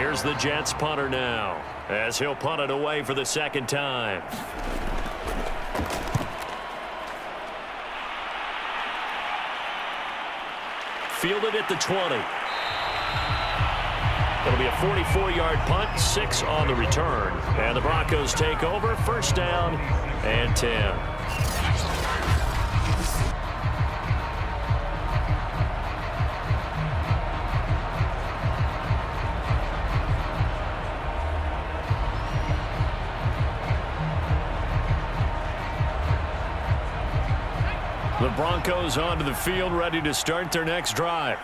Here's the Jets punter now, as he'll punt it away for the second time. Fielded at the 20. It'll be a 44-yard punt, 6 on the return. And the Broncos take over, first down and 10. The Broncos onto the field, ready to start their next drive.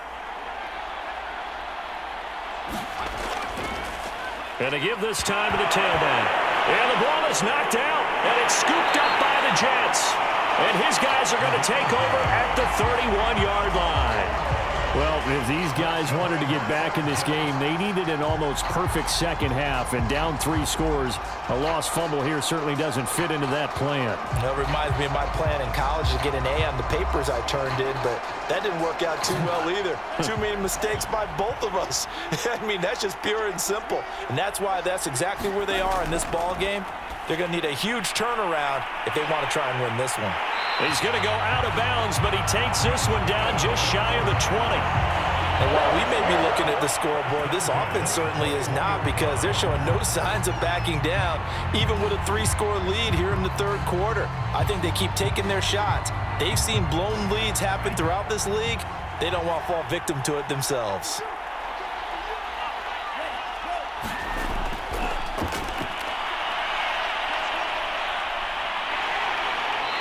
And to give this time to the tailback. And the ball is knocked out, and it's scooped up by the Jets. And his guys are going to take over at the 31-yard line. Well, if these guys wanted to get back in this game, they needed an almost perfect second half. And down 3 scores, a lost fumble here certainly doesn't fit into that plan. That reminds me of my plan in college to get an A on the papers I turned in, but that didn't work out too well either. Too many mistakes by both of us. I mean, that's just pure and simple. And that's why that's exactly where they are in this ball game. They're going to need a huge turnaround if they want to try and win this one. He's going to go out of bounds, but he takes this one down just shy of the 20. And while we may be looking at the scoreboard, this offense certainly is not, because they're showing no signs of backing down, even with a 3-score lead here in the third quarter. I think they keep taking their shots. They've seen blown leads happen throughout this league. They don't want to fall victim to it themselves.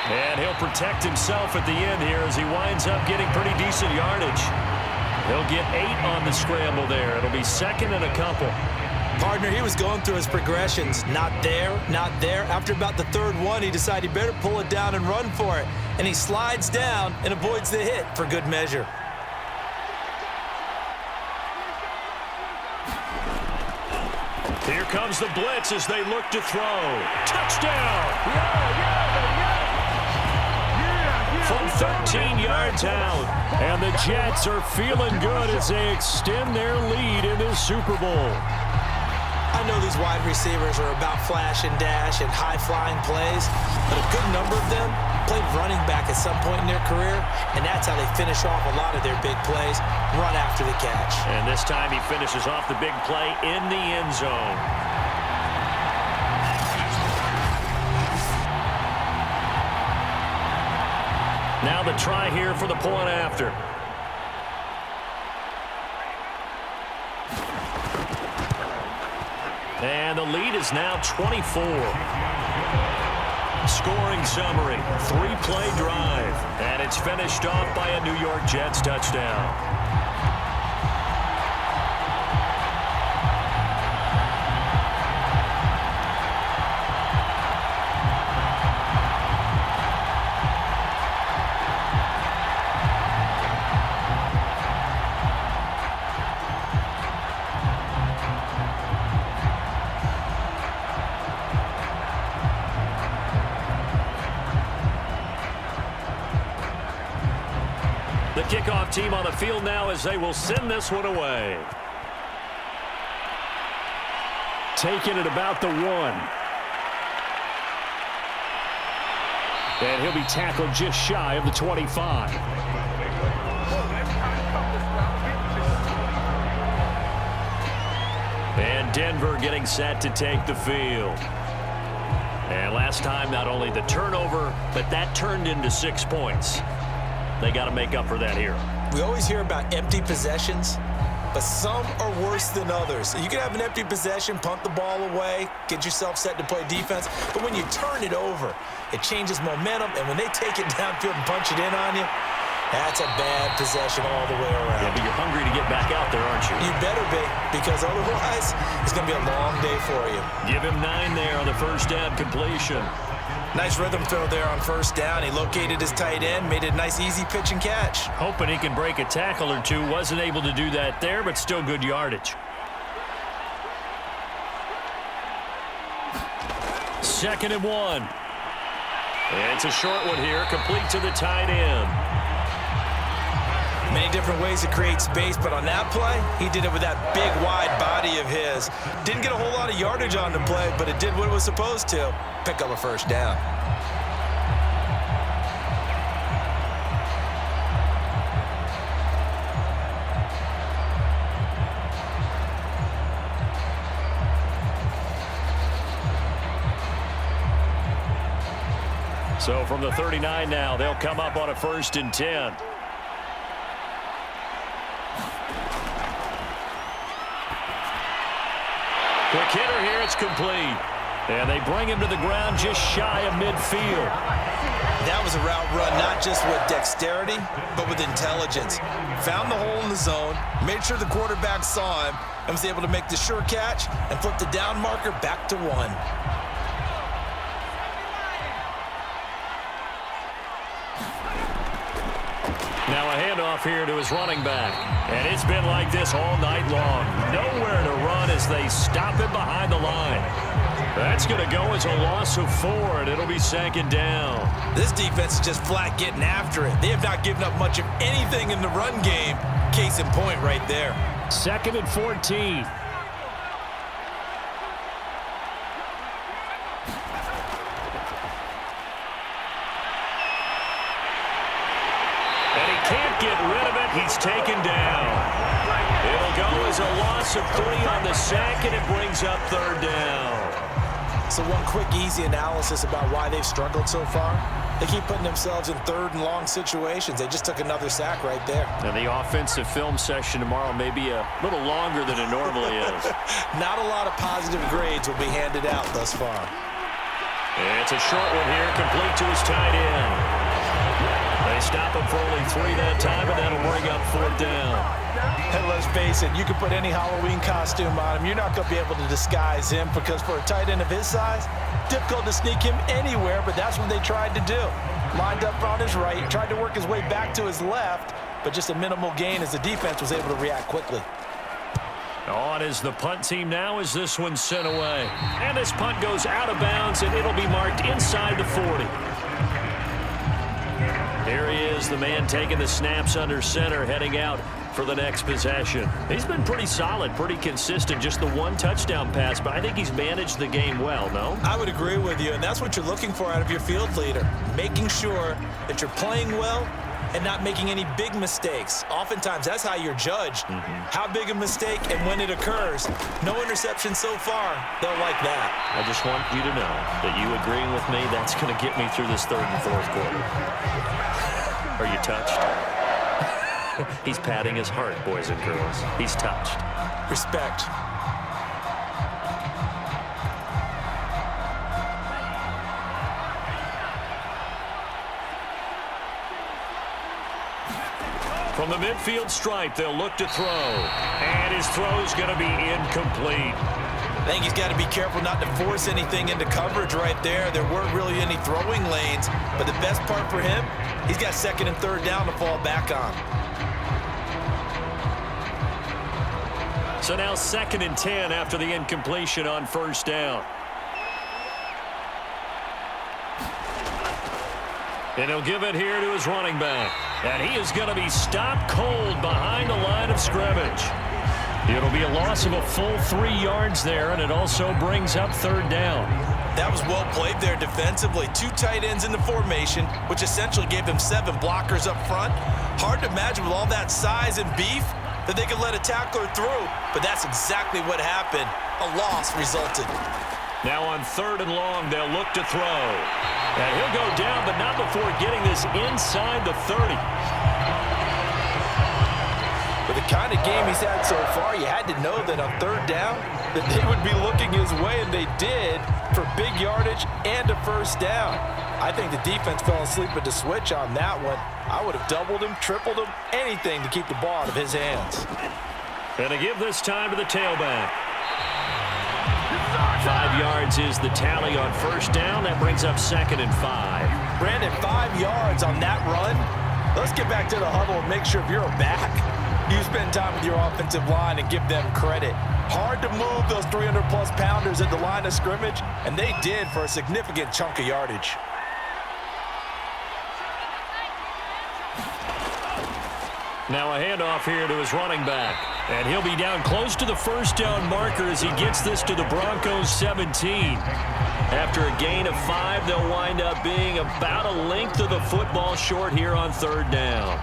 And he'll protect himself at the end here as he winds up getting pretty decent yardage. He'll get 8 on the scramble there. It'll be second and a couple. Partner, he was going through his progressions. Not there, not there. After about the third one, he decided he better pull it down and run for it. And he slides down and avoids the hit for good measure. Here comes the blitz as they look to throw. Touchdown! From 13 yards out. And the Jets are feeling good as they extend their lead in this Super Bowl. I know these wide receivers are about flash and dash and high-flying plays, but a good number of them played running back at some point in their career, and that's how they finish off a lot of their big plays, run after the catch. And this time he finishes off the big play in the end zone. Now the try here for the point after. And the lead is now 24. Scoring summary, 3-play drive. And it's finished off by a New York Jets touchdown. The kickoff team on the field now as they will send this one away. Taking it about the 1. And he'll be tackled just shy of the 25. And Denver getting set to take the field. And last time, not only the turnover, but that turned into 6 points. They got to make up for that here. We always hear about empty possessions, but some are worse than others. You can have an empty possession, punt the ball away, get yourself set to play defense, but when you turn it over, it changes momentum, and when they take it downfield and punch it in on you, that's a bad possession all the way around. Yeah, but you're hungry to get back out there, aren't you? You better be, because otherwise it's going to be a long day for you. Give him 9 there on the first down completion. Nice rhythm throw there on first down. He located his tight end, made it a nice, easy pitch and catch. Hoping he can break a tackle or two. Wasn't able to do that there, but still good yardage. Second and 1. And it's a short one here, complete to the tight end. Many different ways to create space, but on that play, he did it with that big, wide body of his. Didn't get a whole lot of yardage on the play, but it did what it was supposed to. Pick up a first down. So from the 39 now, they'll come up on a 1st and 10. Quick hitter here, it's complete. And they bring him to the ground just shy of midfield. That was a route run, not just with dexterity, but with intelligence. Found the hole in the zone, made sure the quarterback saw him, and was able to make the sure catch and flip the down marker back to 1. Now a handoff here to his running back. And it's been like this all night long. Nowhere to run as they stop him behind the line. That's going to go as a loss of 4, and it'll be 2nd down. This defense is just flat getting after it. They have not given up much of anything in the run game. Case in point right there. 2nd and 14. Can't get rid of it. He's taken down. It'll go as a loss of 3 on the sack, and it brings up 3rd down. So one quick, easy analysis about why they've struggled so far. They keep putting themselves in 3rd and long situations. They just took another sack right there. Now the offensive film session tomorrow may be a little longer than it normally is. Not a lot of positive grades will be handed out thus far. It's a short one here, complete to his tight end. They stop him for only 3 that time, and that'll bring up 4th down. And let's face it, you can put any Halloween costume on him. You're not going to be able to disguise him because for a tight end of his size, difficult to sneak him anywhere, but that's what they tried to do. Lined up on his right, tried to work his way back to his left, but just a minimal gain as the defense was able to react quickly. On is the punt team now as this one's sent away. And this punt goes out of bounds, and it'll be marked inside the 40. Here he is, the man taking the snaps under center, heading out for the next possession. He's been pretty solid, pretty consistent, just the 1 touchdown pass, but I think he's managed the game well, no? I would agree with you, and that's what you're looking for out of your field leader, making sure that you're playing well and not making any big mistakes. Oftentimes, that's how you're judged. How big a mistake and when it occurs. No interception so far. They'll like that. I just want you to know that you agreeing with me, that's going to get me through this 3rd and 4th quarter. Are you touched? He's patting his heart, boys and girls. He's touched. Respect. From the midfield stripe, they'll look to throw. And his throw's going to be incomplete. I think he's got to be careful not to force anything into coverage right there. There weren't really any throwing lanes, but the best part for him, he's got 2nd and 3rd down to fall back on. So now 2nd and 10 after the incompletion on 1st down. And he'll give it here to his running back. And he is going to be stopped cold behind the line of scrimmage. It'll be a loss of a full 3 yards there, and it also brings up 3rd down. That was well played there defensively. 2 tight ends in the formation, which essentially gave them 7 blockers up front. Hard to imagine with all that size and beef that they could let a tackler through, but that's exactly what happened. A loss resulted. Now on 3rd and long, they'll look to throw. And he'll go down, but not before getting this inside the 30. With the kind of game he's had so far, you had to know that on 3rd down that they would be looking his way, and they did, for big yardage and a 1st down. I think the defense fell asleep at the switch on that one. I would have doubled him, tripled him, anything to keep the ball out of his hands. And to give this time to the tailback. 5 yards is the tally on 1st down. That brings up 2nd and 5. Brandon, 5 yards on that run. Let's get back to the huddle and make sure if you're a back, you spend time with your offensive line and give them credit. Hard to move those 300-plus pounders at the line of scrimmage, and they did for a significant chunk of yardage. Now a handoff here to his running back. And he'll be down close to the first down marker as he gets this to the Broncos 17. After a gain of 5, they'll wind up being about a length of the football short here on third down.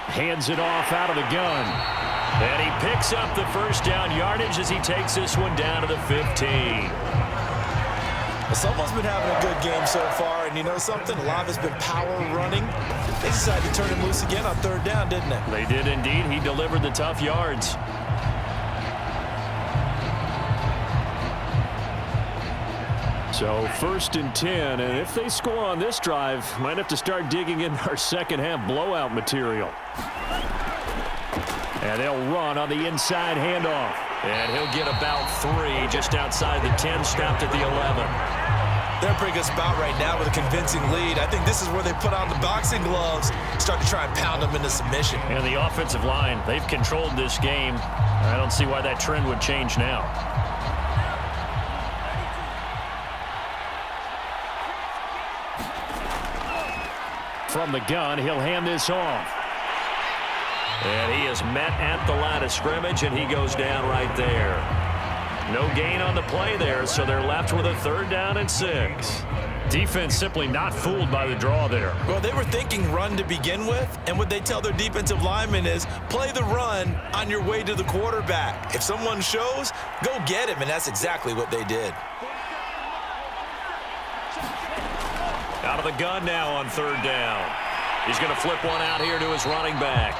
Hands it off out of the gun. And he picks up the first down yardage as he takes this one down to the 15. Someone's been having a good game so far, and you know something? A lot of it's been power running. They decided to turn him loose again on third down, didn't they? They did indeed. He delivered the tough yards. So 1st and 10, and if they score on this drive, might have to start digging in our second half blowout material. And they'll run on the inside handoff. And he'll get about 3 just outside the 10, stopped at the 11. They're in a pretty good spot right now with a convincing lead. I think this is where they put on the boxing gloves, start to try and pound them into submission. And the offensive line, they've controlled this game. I don't see why that trend would change now. From the gun, he'll hand this off. And he is met at the line of scrimmage, and he goes down right there. No gain on the play there, so they're left with a 3rd down and 6. Defense simply not fooled by the draw there. Well, they were thinking run to begin with, and what they tell their defensive linemen is play the run on your way to the quarterback. If someone shows, go get him, and that's exactly what they did. Out of the gun now on 3rd down. He's going to flip one out here to his running back.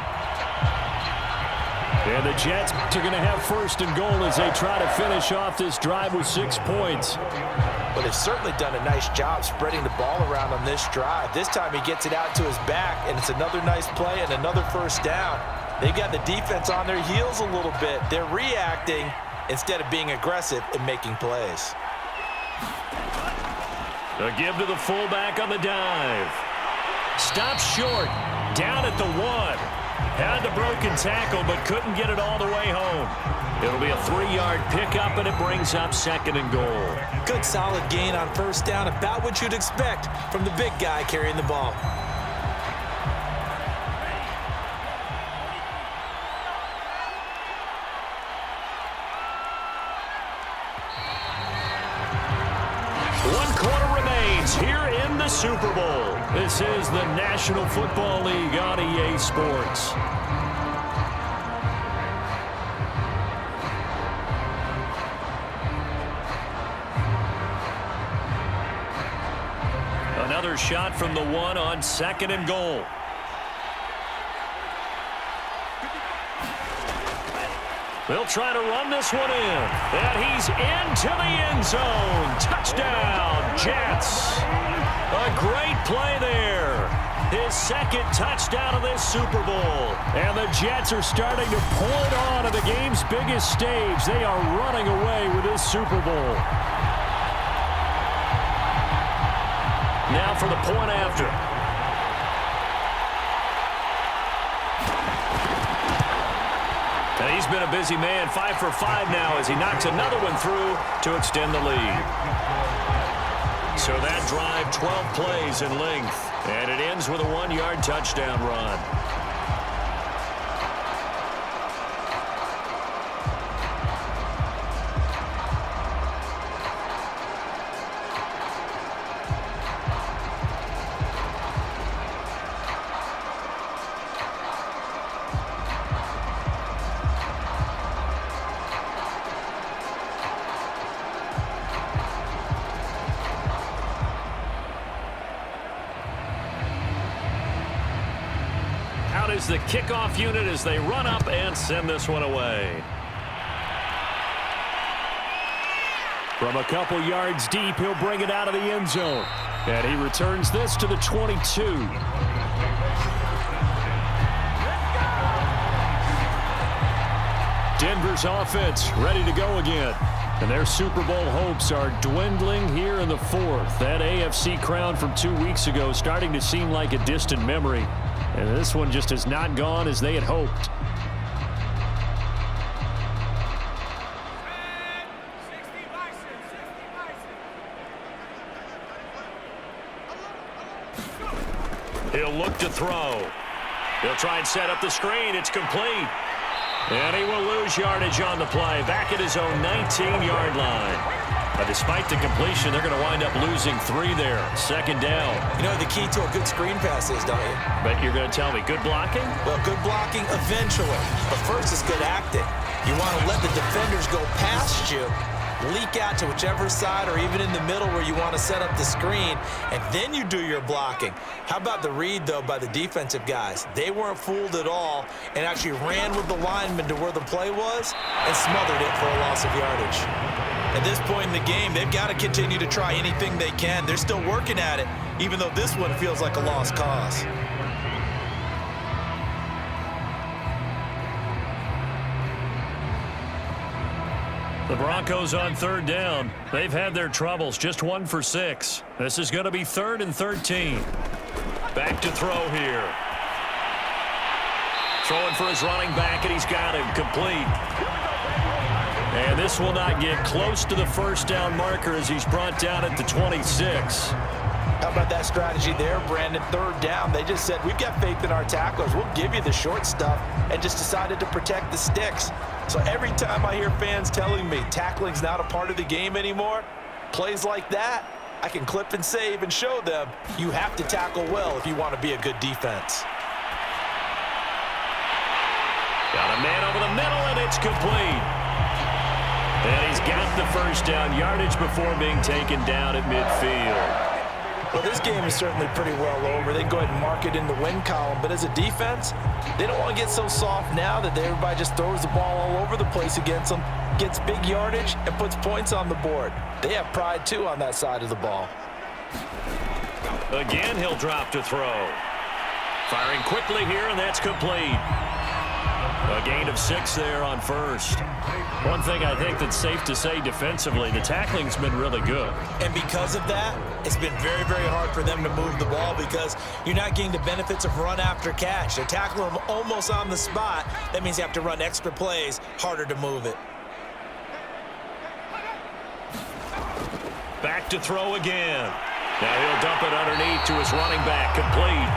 And the Jets are going to have 1st and goal as they try to finish off this drive with 6 points. But they've certainly done a nice job spreading the ball around on this drive. This time he gets it out to his back, and it's another nice play and another 1st down. They've got the defense on their heels a little bit. They're reacting instead of being aggressive and making plays. A give to the fullback on the dive. Stops short, down at the 1. Had the broken tackle, but couldn't get it all the way home. It'll be a 3-yard pickup, and it brings up 2nd and goal. Good solid gain on 1st down, about what you'd expect from the big guy carrying the ball. One quarter remains here in the Super Bowl. This is the National Football League on EA Sports. Another shot from the 1 on 2nd and goal. They'll try to run this one in. And he's into the end zone. Touchdown, Jets. A great play there. His 2nd touchdown of this Super Bowl. And the Jets are starting to pull it on at the game's biggest stage. They are running away with this Super Bowl. Now for the point after. And he's been a busy man, 5 for 5 now as he knocks another one through to extend the lead. So that drive, 12 plays in length, and it ends with a 1-yard touchdown run. Is the kickoff unit as they run up and send this one away. From a couple yards deep, he'll bring it out of the end zone. And he returns this to the 22. Denver's offense ready to go again. And their Super Bowl hopes are dwindling here in the 4th. That AFC crown from 2 weeks ago starting to seem like a distant memory. And this one just has not gone as they had hoped. He'll look to throw. He'll try and set up the screen. It's complete. And he will lose yardage on the play. Back at his own 19-yard line. But despite the completion, they're going to wind up losing 3 there. Second down. You know the key to a good screen pass is, don't you? But you're going to tell me, good blocking? Well, good blocking eventually. But first is good acting. You want to let the defenders go past you, leak out to whichever side or even in the middle where you want to set up the screen, and then you do your blocking. How about the read, though, by the defensive guys? They weren't fooled at all and actually ran with the lineman to where the play was and smothered it for a loss of yardage. At this point in the game, they've got to continue to try anything they can. They're still working at it, even though this one feels like a lost cause. The Broncos on third down. They've had their troubles, just 1 for 6. This is going to be 3rd and 13. Back to throw here. Throwing for his running back, and he's got him complete. And this will not get close to the first down marker as he's brought down at the 26. How about that strategy there, Brandon? 3rd down. They just said, we've got faith in our tacklers. We'll give you the short stuff, and just decided to protect the sticks. So every time I hear fans telling me tackling's not a part of the game anymore, plays like that, I can clip and save and show them you have to tackle well if you want to be a good defense. Got a man over the middle, and it's complete. And he's got the first down yardage before being taken down at midfield. Well, this game is certainly pretty well over. They can go ahead and mark it in the win column. But as a defense, they don't want to get so soft now that everybody just throws the ball all over the place against them, gets big yardage, and puts points on the board. They have pride, too, on that side of the ball. Again, he'll drop to throw. Firing quickly here, and that's complete. A gain of 6 there on first. One thing I think that's safe to say defensively, the tackling's been really good. And because of that, it's been very, very hard for them to move the ball because you're not getting the benefits of run after catch. They're tackling them almost on the spot. That means you have to run extra plays, harder to move it. Back to throw again. Now he'll dump it underneath to his running back, complete.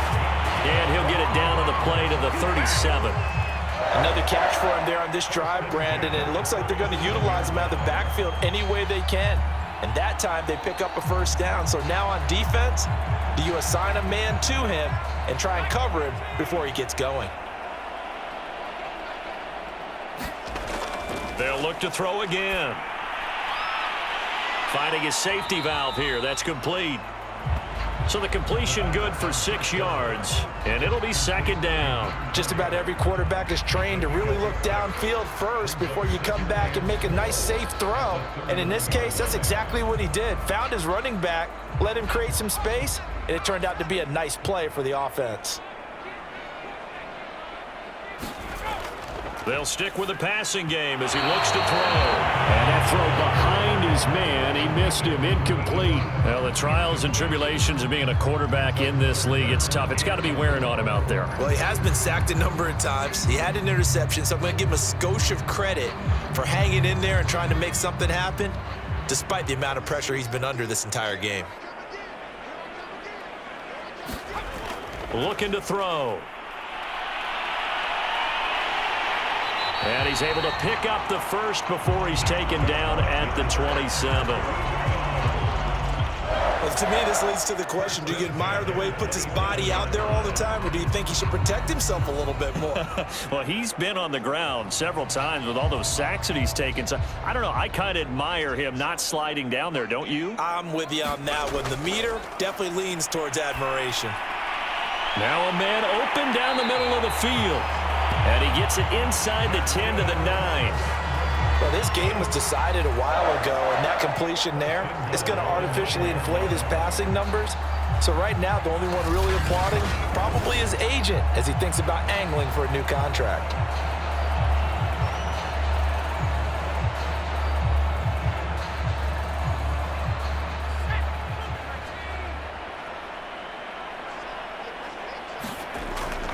And he'll get it down on the play to the 37. Another catch for him there on this drive, Brandon, and it looks like they're going to utilize him out of the backfield any way they can. And that time they pick up a first down. So now on defense, do you assign a man to him and try and cover him before he gets going? They'll look to throw again. Finding his safety valve here. That's complete. So the completion good for 6 yards, and it'll be 2nd down. Just about every quarterback is trained to really look downfield first before you come back and make a nice, safe throw. And in this case, that's exactly what he did. Found his running back, let him create some space, and it turned out to be a nice play for the offense. They'll stick with the passing game as he looks to throw. And that throw behind his man, he missed him, incomplete. Well, the trials and tribulations of being a quarterback in this league, it's tough. It's got to be wearing on him out there. Well, he has been sacked a number of times. He had an interception, so I'm going to give him a skosh of credit for hanging in there and trying to make something happen, despite the amount of pressure he's been under this entire game. Looking to throw. And he's able to pick up the first before he's taken down at the 27. Well, to me, this leads to the question, do you admire the way he puts his body out there all the time, or do you think he should protect himself a little bit more? Well, he's been on the ground several times with all those sacks that he's taken. So, I don't know, I kind of admire him not sliding down there, don't you? I'm with you on that one. The meter definitely leans towards admiration. Now a man open down the middle of the field. And he gets it inside the 10 to the 9. Well, this game was decided a while ago, and that completion there is going to artificially inflate his passing numbers. So right now, the only one really applauding probably his agent as he thinks about angling for a new contract.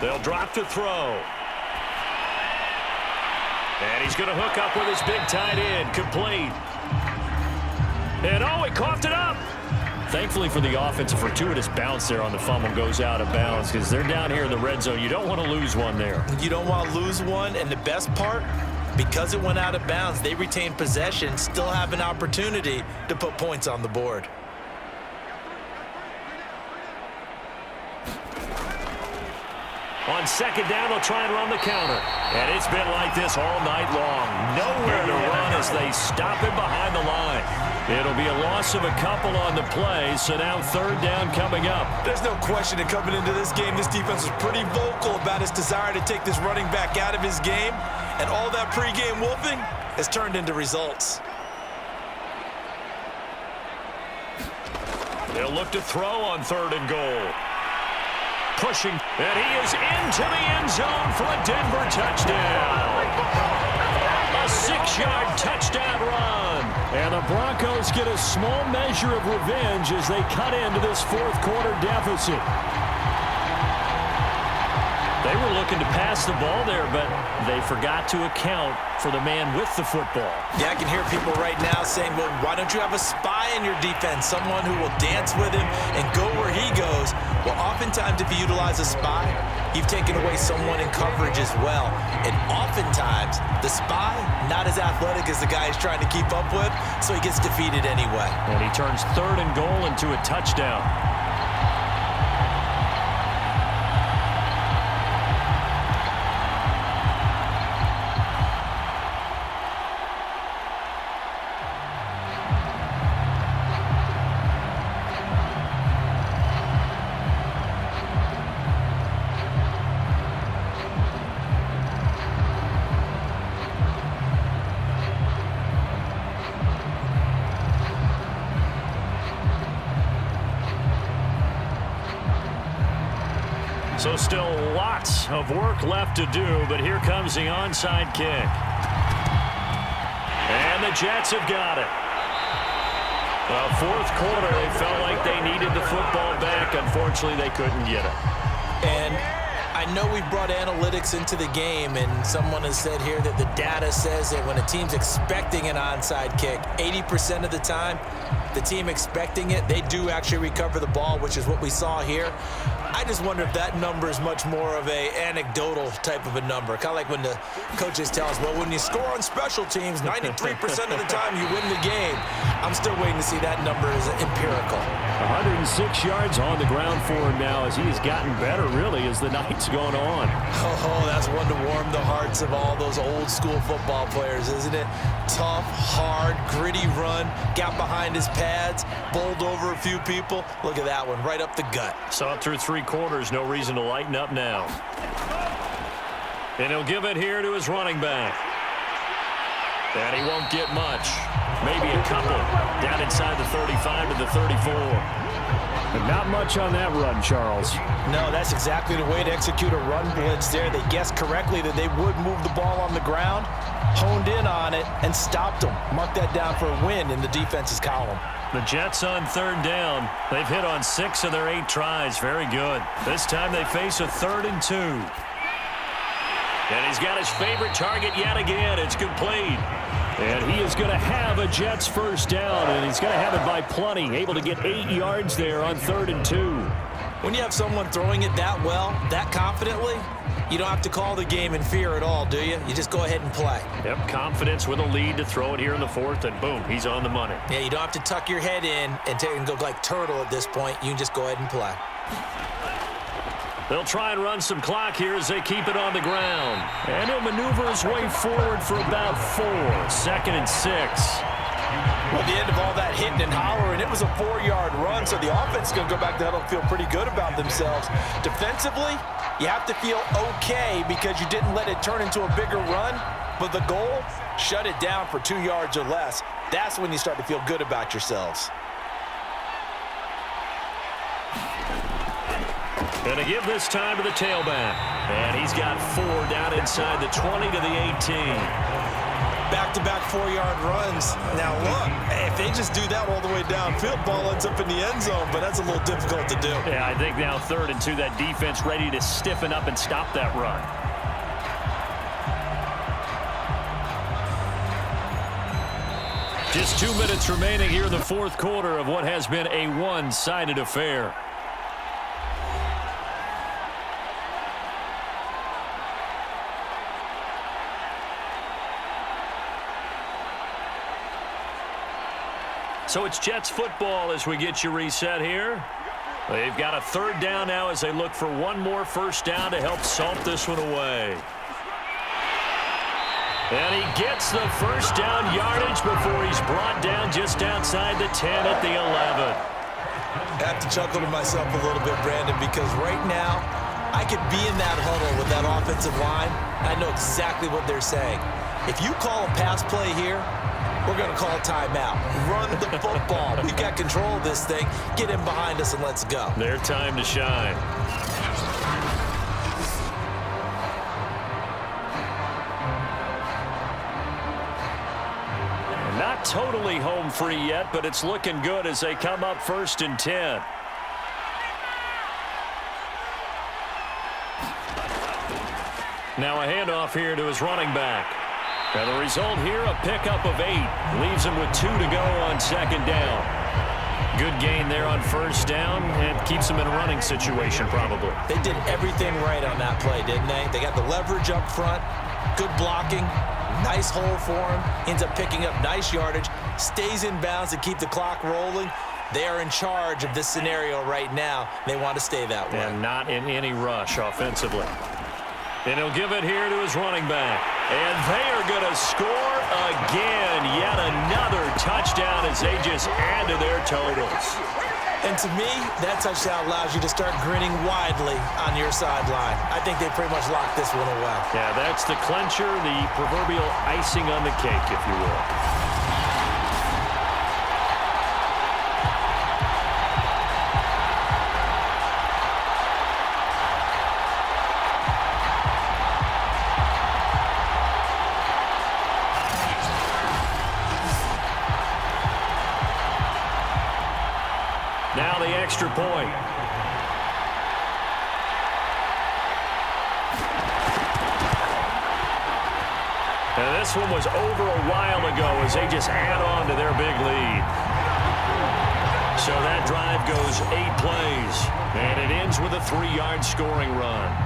They'll drop to throw. And he's going to hook up with his big tight end, complete. And oh, he coughed it up. Thankfully for the offense, a fortuitous bounce there on the fumble goes out of bounds because they're down here in the red zone. You don't want to lose one there. You don't want to lose one, and the best part, because it went out of bounds, they retained possession, still have an opportunity to put points on the board. On second down, they'll try and run the counter. And it's been like this all night long. Nowhere to run as they stop him behind the line. It'll be a loss of a couple on the play, so now third down coming up. There's no question that coming into this game, this defense was pretty vocal about its desire to take this running back out of his game, and all that pregame wolfing has turned into results. They'll look to throw on third and goal. Pushing, and he is into the end zone for a Denver touchdown. A 6-yard touchdown run. And the Broncos get a small measure of revenge as they cut into this fourth quarter deficit. They were looking to pass the ball there, but they forgot to account for the man with the football. Yeah, I can hear people right now saying, well, why don't you have a spy in your defense, someone who will dance with him and go where he goes? Well, oftentimes if you utilize a spy, you've taken away someone in coverage as well. And oftentimes, the spy, not as athletic as the guy he's trying to keep up with, so he gets defeated anyway. And he turns third and goal into a touchdown. So still lots of work left to do, but here comes the onside kick. And the Jets have got it. Fourth quarter, they felt like they needed the football back. Unfortunately, they couldn't get it. And I know we brought analytics into the game, and someone has said here that the data says that when a team's expecting an onside kick, 80% of the time, the team expecting it, they do actually recover the ball, which is what we saw here. I just wonder if that number is much more of a anecdotal type of a number. Kind of like when the coaches tell us, well, when you score on special teams, 93% of the time you win the game. I'm still waiting to see that number as empirical. 106 yards on the ground for him now as he has gotten better, really, as the night's gone on. Oh, that's one to warm the hearts of all those old school football players, isn't it? Tough, hard, gritty run, got behind his pads, bowled over a few people. Look at that one, right up the gut. Saw it through 3 quarters, no reason to lighten up now. And he'll give it here to his running back. And he won't get much. Maybe a couple. Down inside the 35 to the 34. But not much on that run, Charles. No, that's exactly the way to execute a run blitz there. They guessed correctly that they would move the ball on the ground, honed in on it, and stopped them. Mark that down for a win in the defense's column. The Jets on third down. They've hit on 6 of their 8 tries. Very good. This time they face a 3rd and 2. And he's got his favorite target yet again. It's complete. And he is going to have a Jets first down, and he's going to have it by plenty. Able to get 8 yards there on 3rd and 2. When you have someone throwing it that well, that confidently, you don't have to call the game in fear at all, do you? You just go ahead and play. Yep, confidence with a lead to throw it here in the 4th, and boom, he's on the money. Yeah, you don't have to tuck your head in and go like turtle at this point. You can just go ahead and play. They'll try and run some clock here as they keep it on the ground. And he'll maneuver his way forward for about 4. 2nd and 6. Well, at the end of all that hitting and hollering, it was a 4-yard run, so the offense is going to go back to huddle and feel pretty good about themselves. Defensively, you have to feel okay because you didn't let it turn into a bigger run, but the goal, shut it down for 2 yards or less. That's when you start to feel good about yourselves. Going to give this time to the tailback. And he's got 4 down inside the 20 to the 18. Back-to-back 4-yard runs. Now, look, if they just do that all the way downfield, ball ends up in the end zone, but that's a little difficult to do. Yeah, I think now 3rd and 2, that defense ready to stiffen up and stop that run. Just 2 minutes remaining here in the fourth quarter of what has been a one-sided affair. So it's Jets football as we get you reset here. They've got a third down now as they look for one more first down to help salt this one away. And he gets the first down yardage before he's brought down just outside the 10 at the 11. I have to chuckle to myself a little bit, Brandon, because right now I could be in that huddle with that offensive line. I know exactly what they're saying. If you call a pass play here, we're going to call a timeout. Run the football. We've got control of this thing. Get in behind us and let's go. Their time to shine. Not totally home free yet, but it's looking good as they come up 1st and 10. Now a handoff here to his running back. And the result here, a pickup of 8. Leaves him with 2 to go on second down. Good gain there on first down and keeps him in a running situation probably. They did everything right on that play, didn't they? They got the leverage up front, good blocking, nice hole for him, ends up picking up nice yardage, stays in bounds to keep the clock rolling. They are in charge of this scenario right now. They want to stay that way. And not in any rush offensively. And he'll give it here to his running back. And they are going to score again. Yet another touchdown as they just add to their totals. And to me, that touchdown allows you to start grinning widely on your sideline. I think they pretty much locked this one away. Yeah, that's the clincher, the proverbial icing on the cake, if you will. Now the extra point. And this one was over a while ago as they just add on to their big lead. So that drive goes 8 plays, and it ends with a 3-yard scoring run.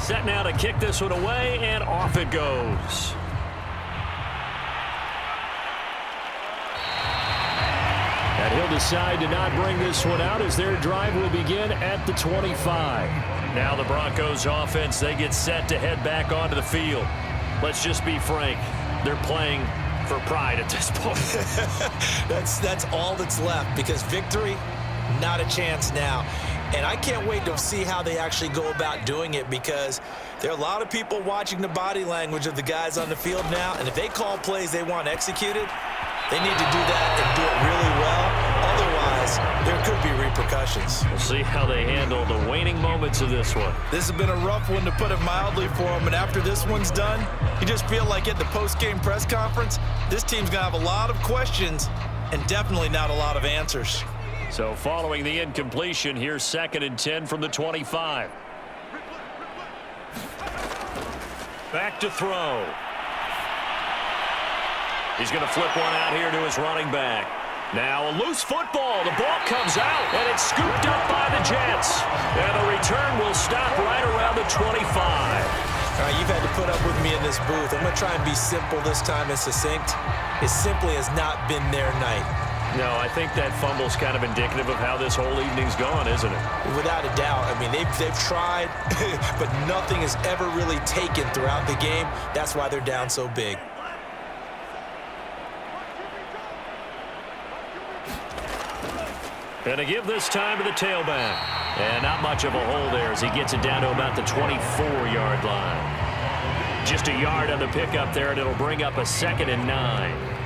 Set now to kick this one away, and off it goes. And he'll decide to not bring this one out as their drive will begin at the 25. Now the Broncos offense, they get set to head back onto the field. Let's just be frank, they're playing for pride at this point. That's all that's left, because victory, not a chance now. And I can't wait to see how they actually go about doing it, because there are a lot of people watching the body language of the guys on the field now, and if they call plays they want executed, they need to do that and do it really well. Otherwise, there could be repercussions. We'll see how they handle the waning moments of this one. This has been a rough one, to put it mildly, for them, and after this one's done, you just feel like at the post-game press conference, this team's going to have a lot of questions and definitely not a lot of answers. So following the incompletion, here's 2nd and 10 from the 25. Back to throw. He's going to flip one out here to his running back. Now a loose football. The ball comes out, and it's scooped up by the Jets. And the return will stop right around the 25. All right, you've had to put up with me in this booth. I'm going to try and be simple this time and succinct. It simply has not been their night. No, I think that fumble's kind of indicative of how this whole evening's gone, isn't it? Without a doubt. I mean, they've tried, but nothing is ever really taken throughout the game. That's why they're down so big. And to give this time to the tailback. And not much of a hole there as he gets it down to about the 24-yard line. Just a yard on the pickup there, and it'll bring up a 2nd and 9.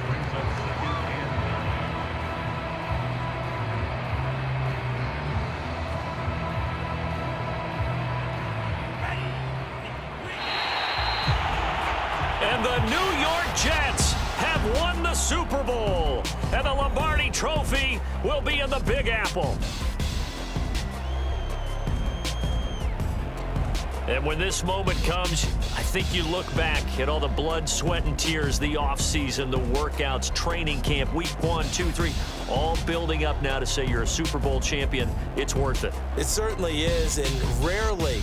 Super Bowl. And the Lombardi Trophy will be in the Big Apple. And when this moment comes, I think you look back at all the blood, sweat, and tears, the offseason, the workouts, training camp, week 1, 2, 3, all building up now to say you're a Super Bowl champion. It's worth it. It certainly is, and rarely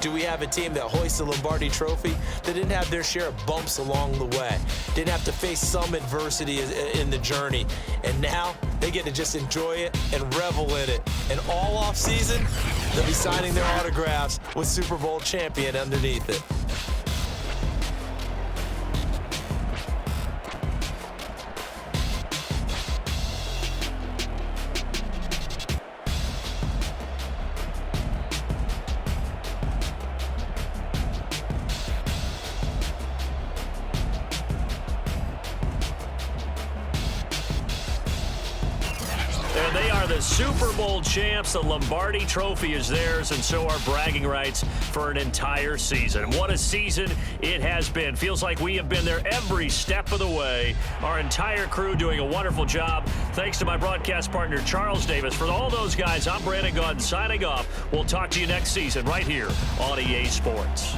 do we have a team that hoists the Lombardi Trophy that didn't have their share of bumps along the way, didn't have to face some adversity in the journey, and now they get to just enjoy it and revel in it. And all offseason, they'll be signing their autographs with Super Bowl champion underneath it. And they are the Super Bowl champs. The Lombardi Trophy is theirs, and so are bragging rights for an entire season. What a season it has been. Feels like we have been there every step of the way. Our entire crew doing a wonderful job. Thanks to my broadcast partner, Charles Davis. For all those guys, I'm Brandon Gaudin signing off. We'll talk to you next season right here on EA Sports.